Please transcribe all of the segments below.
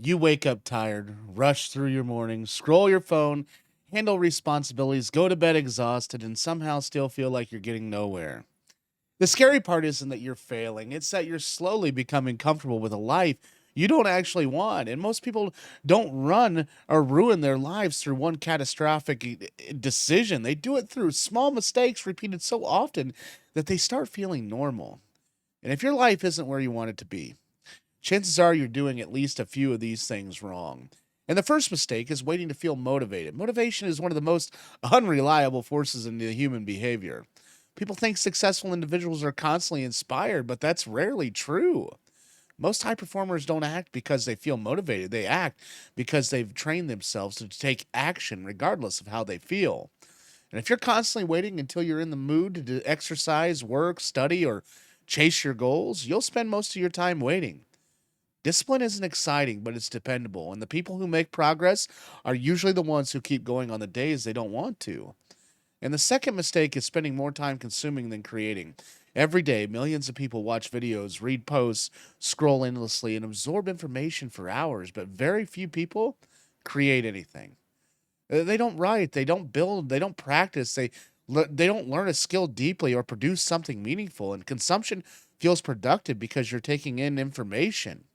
You wake up tired, rush through your morning, scroll your phone, handle responsibilities, go to bed exhausted, and somehow still feel like you're getting nowhere. The scary part isn't that you're failing, it's that you're slowly becoming comfortable with a life you don't actually want. And most people don't run or ruin their lives through one catastrophic decision. They do it through small mistakes repeated so often that they start feeling normal. And if your life isn't where you want it to be, chances are you're doing at least a few of these things wrong. And the first mistake is waiting to feel motivated. Motivation is one of the most unreliable forces in the human behavior. People think successful individuals are constantly inspired, but that's rarely true. Most high performers don't act because they feel motivated. They act because they've trained themselves to take action regardless of how they feel. And if you're constantly waiting until you're in the mood to exercise, work, study, or chase your goals, you'll spend most of your time waiting. Discipline isn't exciting, but it's dependable, and the people who make progress are usually the ones who keep going on the days they don't want to. And the second mistake is spending more time consuming than creating. Every day, millions of people watch videos, read posts, scroll endlessly, and absorb information for hours, but very few people create anything. They don't write, they don't build, they don't practice, they don't learn a skill deeply or produce something meaningful. And consumption feels productive because you're taking in information.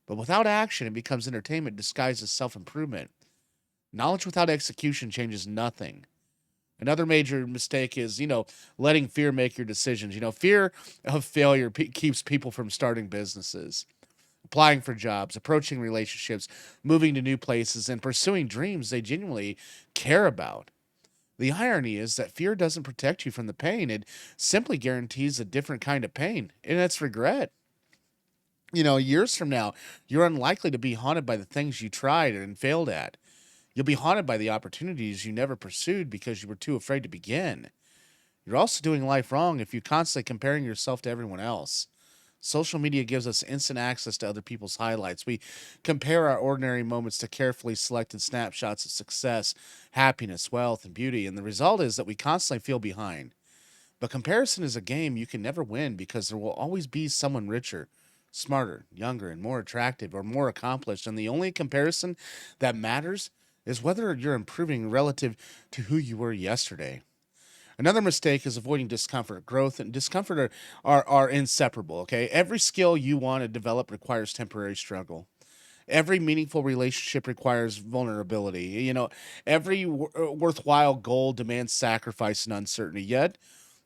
But without action, it becomes entertainment disguised as self improvement. Knowledge without execution changes nothing. Another major mistake is, letting fear make your decisions. Fear of failure keeps people from starting businesses, applying for jobs, approaching relationships, moving to new places, and pursuing dreams they genuinely care about. The irony is that fear doesn't protect you from the pain, it simply guarantees a different kind of pain, and that's regret. Years from now, you're unlikely to be haunted by the things you tried and failed at. You'll be haunted by the opportunities you never pursued because you were too afraid to begin. You're also doing life wrong if you're constantly comparing yourself to everyone else. Social media gives us instant access to other people's highlights. We compare our ordinary moments to carefully selected snapshots of success, happiness, wealth, and beauty, and the result is that we constantly feel behind. But comparison is a game you can never win because there will always be someone richer, smarter, younger, and more attractive or more accomplished. And the only comparison that matters is whether you're improving relative to who you were yesterday. Another mistake is avoiding discomfort. Growth and discomfort are inseparable, okay? Every skill you want to develop requires temporary struggle. Every meaningful relationship requires vulnerability. Every worthwhile goal demands sacrifice and uncertainty. Yet,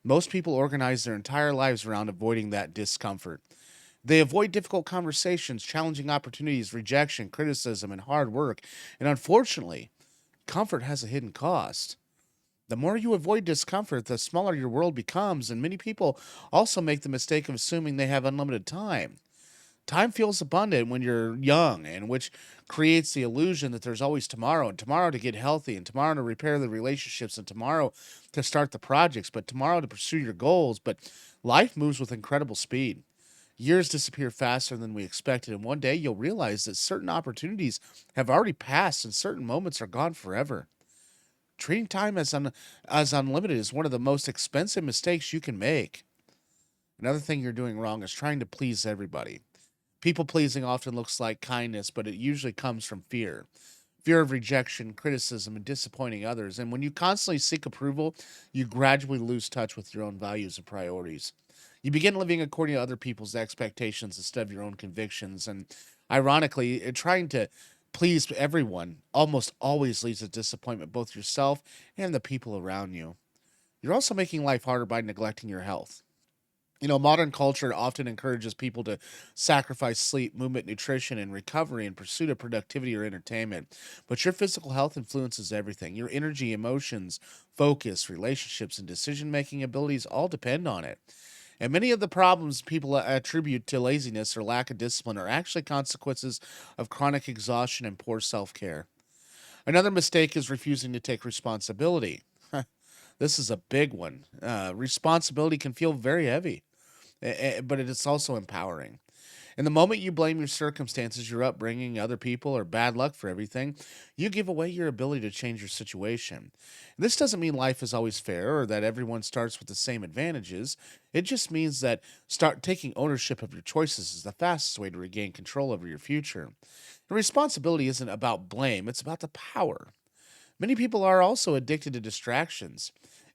most people organize their entire lives around avoiding that discomfort. They avoid difficult conversations, challenging opportunities, rejection, criticism, and hard work. And unfortunately, comfort has a hidden cost. The more you avoid discomfort, the smaller your world becomes, and many people also make the mistake of assuming they have unlimited time. Time feels abundant when you're young, and which creates the illusion that there's always tomorrow, and tomorrow to get healthy, and tomorrow to repair the relationships, and tomorrow to start the projects, but tomorrow to pursue your goals. But life moves with incredible speed. Years disappear faster than we expected, and one day you'll realize that certain opportunities have already passed and certain moments are gone forever. Treating time as unlimited is one of the most expensive mistakes you can make. Another thing you're doing wrong is trying to please everybody. People pleasing often looks like kindness, but it usually comes from fear. Fear of rejection, criticism, and disappointing others. And when you constantly seek approval, you gradually lose touch with your own values and priorities. You begin living according to other people's expectations instead of your own convictions. And ironically, trying to please everyone almost always leads to disappointment, both yourself and the people around you. You're also making life harder by neglecting your health. Modern culture often encourages people to sacrifice sleep, movement, nutrition, and recovery in pursuit of productivity or entertainment. But your physical health influences everything. Your energy, emotions, focus, relationships, and decision making abilities all depend on it. And many of the problems people attribute to laziness or lack of discipline are actually consequences of chronic exhaustion and poor self care. Another mistake is refusing to take responsibility. This is a big one. Responsibility can feel very heavy, but it is also empowering. And the moment you blame your circumstances, your upbringing, other people, or bad luck for everything, you give away your ability to change your situation. This doesn't mean life is always fair or that everyone starts with the same advantages. It just means that start taking ownership of your choices is the fastest way to regain control over your future. And responsibility isn't about blame, it's about the power. Many people are also addicted to distractions.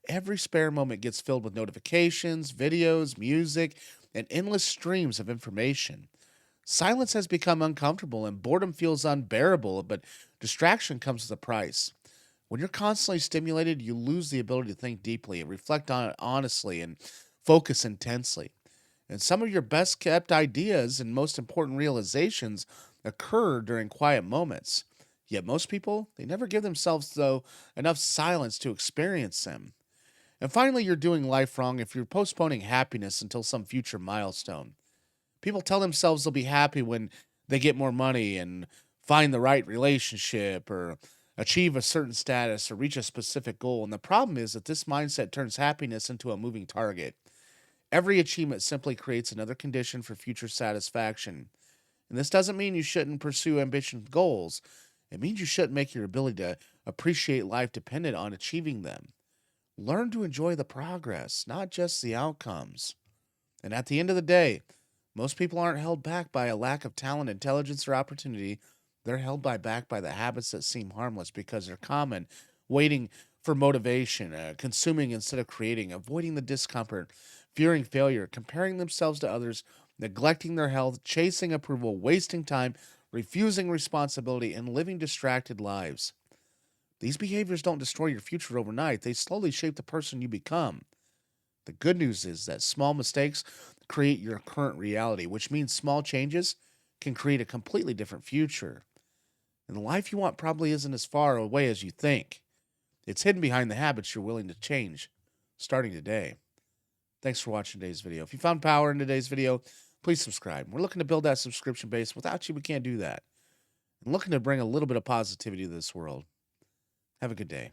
Every spare moment gets filled with notifications, videos, music, and endless streams of information. Silence has become uncomfortable and boredom feels unbearable, but distraction comes with a price. When you're constantly stimulated, you lose the ability to think deeply and reflect on it honestly and focus intensely. And some of your best kept ideas and most important realizations occur during quiet moments. Yet most people, they never give themselves though enough silence to experience them. And finally, you're doing life wrong if you're postponing happiness until some future milestone. People tell themselves they'll be happy when they get more money and find the right relationship or achieve a certain status or reach a specific goal. And the problem is that this mindset turns happiness into a moving target. Every achievement simply creates another condition for future satisfaction. And this doesn't mean you shouldn't pursue ambitious goals. It means you shouldn't make your ability to appreciate life dependent on achieving them. Learn to enjoy the progress, not just the outcomes. And at the end of the day, most people aren't held back by a lack of talent, intelligence, or opportunity. They're held back by the habits that seem harmless because they're common, waiting for motivation, consuming instead of creating, avoiding the discomfort, fearing failure, comparing themselves to others, neglecting their health, chasing approval, wasting time, refusing responsibility, and living distracted lives. These behaviors don't destroy your future overnight, they slowly shape the person you become. The good news is that small mistakes create your current reality, which means small changes can create a completely different future. And the life you want probably isn't as far away as you think. It's hidden behind the habits you're willing to change starting today. Thanks for watching today's video. If you found power in today's video, please subscribe. We're looking to build that subscription base. Without you, we can't do that. I'm looking to bring a little bit of positivity to this world. Have a good day.